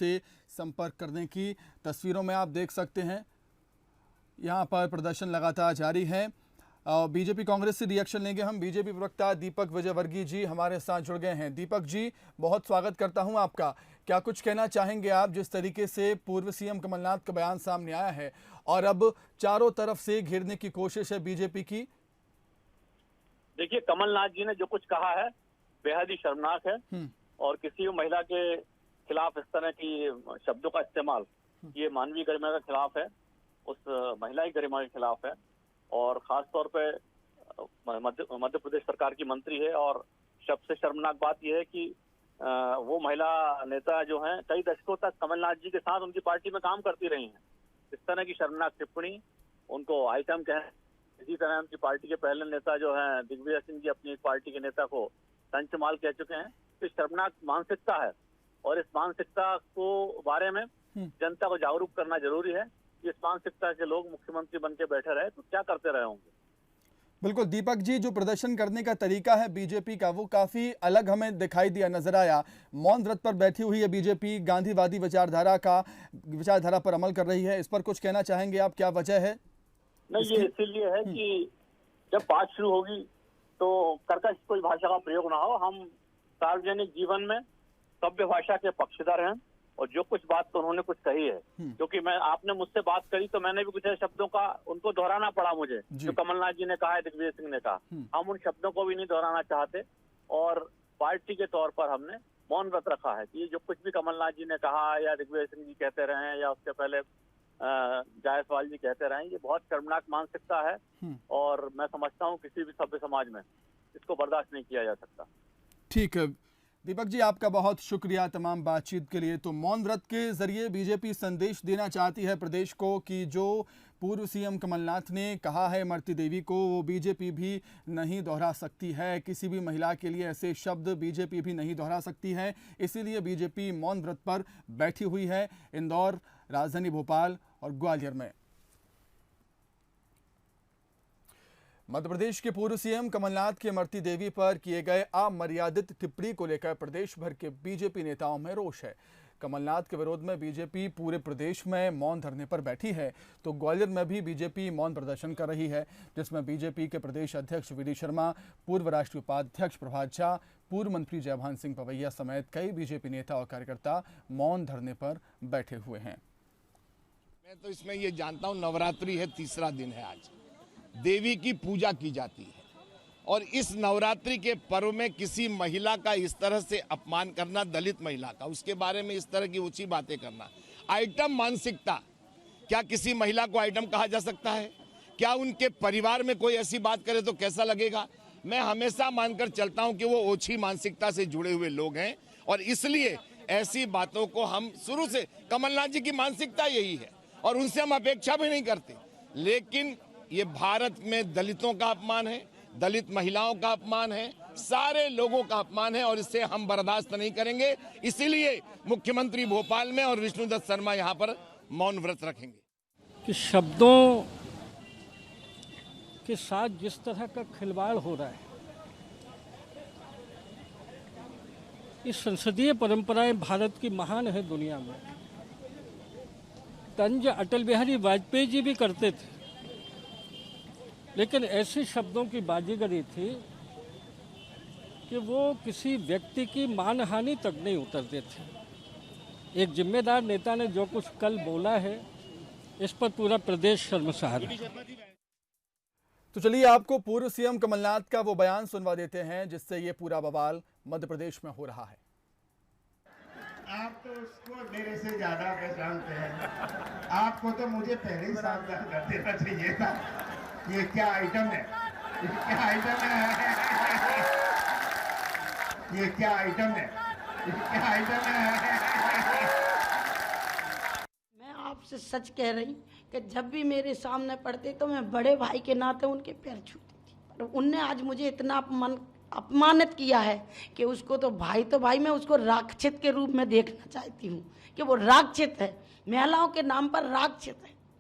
से संपर्क करने की। तस्वीरों में आप देख सकते हैं यहाँ पर प्रदर्शन लगातार जारी है। बीजेपी कांग्रेस से रिएक्शन लेंगे हम। बीजेपी प्रवक्ता दीपक विजयवर्गीय जी हमारे साथ जुड़ गए हैं। दीपक जी, बहुत स्वागत करता हूं आपका। क्या कुछ कहना चाहेंगे आप, जिस तरीके से पूर्व सीएम कमलनाथ का बयान सामने आया है और अब चारों तरफ से घेरने की कोशिश है बीजेपी की? देखिए, कमलनाथ जी ने जो कुछ कहा है बेहद ही शर्मनाक है और किसी भी महिला के खिलाफ इस तरह की शब्दों का इस्तेमाल ये मानवीय गरिमा के खिलाफ है, उस महिला की गरिमा के खिलाफ है। और खास तौर पे मध्य प्रदेश सरकार की मंत्री है और सबसे शर्मनाक बात यह है कि वो महिला नेता जो हैं कई दशकों तक कमलनाथ जी के साथ उनकी पार्टी में काम करती रही हैं। इस तरह की शर्मनाक टिप्पणी, उनको आइटम कहें। इसी तरह उनकी पार्टी के पहले नेता जो हैं दिग्विजय सिंह जी अपनी पार्टी के नेता को संचमाल कह चुके हैं। तो शर्मनाक मानसिकता है और इस मानसिकता को बारे में जनता को जागरूक करना जरूरी है। इस मानसिकता के लोग मुख्यमंत्री बन के बैठे रहे तो क्या करते रहे होंगे। बिल्कुल दीपक जी, जो प्रदर्शन करने का तरीका है बीजेपी का वो काफी अलग हमें दिखाई दिया, नजर आया। मौन व्रत पर बैठी हुई है बीजेपी, गांधीवादी विचारधारा पर अमल कर रही है। इस पर कुछ कहना चाहेंगे आप, क्या वजह है? नहीं, ये इसीलिए है कि जब बात शुरू होगी तो कर्कश कोई भाषा का प्रयोग ना हो। हम सार्वजनिक जीवन में सभ्य भाषा के पक्षधर हैं और जो कुछ बात तो उन्होंने कुछ कही है, क्योंकि आपने मुझसे बात करी तो मैंने भी कुछ शब्दों का उनको दोहराना पड़ा मुझे, जो कमलनाथ जी ने कहा है, दिग्विजय सिंह ने कहा। हम उन शब्दों को भी नहीं दोहराना चाहते और पार्टी के तौर पर हमने मौन व्रत रखा है कि जो कुछ भी कमलनाथ जी ने कहा या दिग्विजय सिंह जी कहते रहे हैं या उसके पहले जायसवाल जी कहते रहे, ये बहुत शर्मनाक मानसिकता है और मैं समझता हूँ किसी भी सभ्य समाज में इसको बर्दाश्त नहीं किया जा सकता। ठीक है दीपक जी, आपका बहुत शुक्रिया तमाम बातचीत के लिए। तो मौन व्रत के जरिए बीजेपी संदेश देना चाहती है प्रदेश को कि जो पूर्व सीएम कमलनाथ ने कहा है इमरती देवी को, वो बीजेपी भी नहीं दोहरा सकती है। किसी भी महिला के लिए ऐसे शब्द बीजेपी भी नहीं दोहरा सकती है। इसीलिए बीजेपी मौन व्रत पर बैठी हुई है इंदौर, राजधानी भोपाल और ग्वालियर में। मध्य प्रदेश के पूर्व सीएम कमलनाथ की इमरती देवी पर किए गए अमर्यादित टिप्पणी को लेकर प्रदेश भर के बीजेपी नेताओं में रोष है। कमलनाथ के विरोध में बीजेपी पूरे प्रदेश में मौन धरने पर बैठी है, तो ग्वालियर में भी बीजेपी मौन प्रदर्शन कर रही है, जिसमें बीजेपी के प्रदेश अध्यक्ष वी डी शर्मा, पूर्व राष्ट्रीय उपाध्यक्ष प्रभात झा, पूर्व मंत्री जयभान सिंह पवैया समेत कई बीजेपी नेता और कार्यकर्ता मौन धरने पर बैठे हुए हैं। मैं तो इसमें ये जानता हूँ, नवरात्रि है, तीसरा दिन है, आज देवी की पूजा की जाती है और इस नवरात्रि के पर्व में किसी महिला का इस तरह से अपमान करना, दलित महिला का, उसके बारे में इस तरह की ऊंची बातें करना, आइटम मानसिकता। क्या किसी महिला को आइटम कहा जा सकता है? क्या उनके परिवार में कोई ऐसी बात करे तो कैसा लगेगा? मैं हमेशा मानकर चलता हूं कि वो ओछी मानसिकता से जुड़े हुए लोग हैं और इसलिए ऐसी बातों को हम शुरू से, कमलनाथ जी की मानसिकता यही है और उनसे हम अपेक्षा भी नहीं करते। लेकिन ये भारत में दलितों का अपमान है, दलित महिलाओं का अपमान है, सारे लोगों का अपमान है और इसे हम बर्दाश्त नहीं करेंगे। इसीलिए मुख्यमंत्री भोपाल में और विष्णुदत्त शर्मा यहाँ पर मौन व्रत रखेंगे। कि शब्दों के साथ जिस तरह का खिलवाड़ हो रहा है, इस संसदीय परंपराएं भारत की महान है दुनिया में। तंज अटल बिहारी वाजपेयी जी भी करते थे, लेकिन ऐसे शब्दों की बाजीगरी थी कि वो किसी व्यक्ति की मानहानि तक नहीं उतरते थे। एक जिम्मेदार नेता ने जो कुछ कल बोला है, इस पर पूरा प्रदेश शर्मसार है। तो चलिए आपको पूर्व सीएम कमलनाथ का वो बयान सुनवा देते हैं जिससे ये पूरा बवाल मध्य प्रदेश में हो रहा है। आप तो उसको मेरे से ज्यादा पहचानते हैं। आपको तो मुझे पहले ही सावधान कर देना चाहिए था। ये क्या आइटम है? ये क्या आइटम है? ये क्या आइटम है? ये क्या आइटम है? मैं आपसे सच कह रही कि जब भी मेरे सामने पड़ते तो मैं बड़े भाई के नाते उनके पैर छूती थी, पर उनने आज मुझे इतना अपमानित किया है कि उसको तो भाई मैं उसको राक्षस के रूप में देखना चाहती हूँ कि वो राक्षस है, महिलाओं के नाम पर राक्षस है।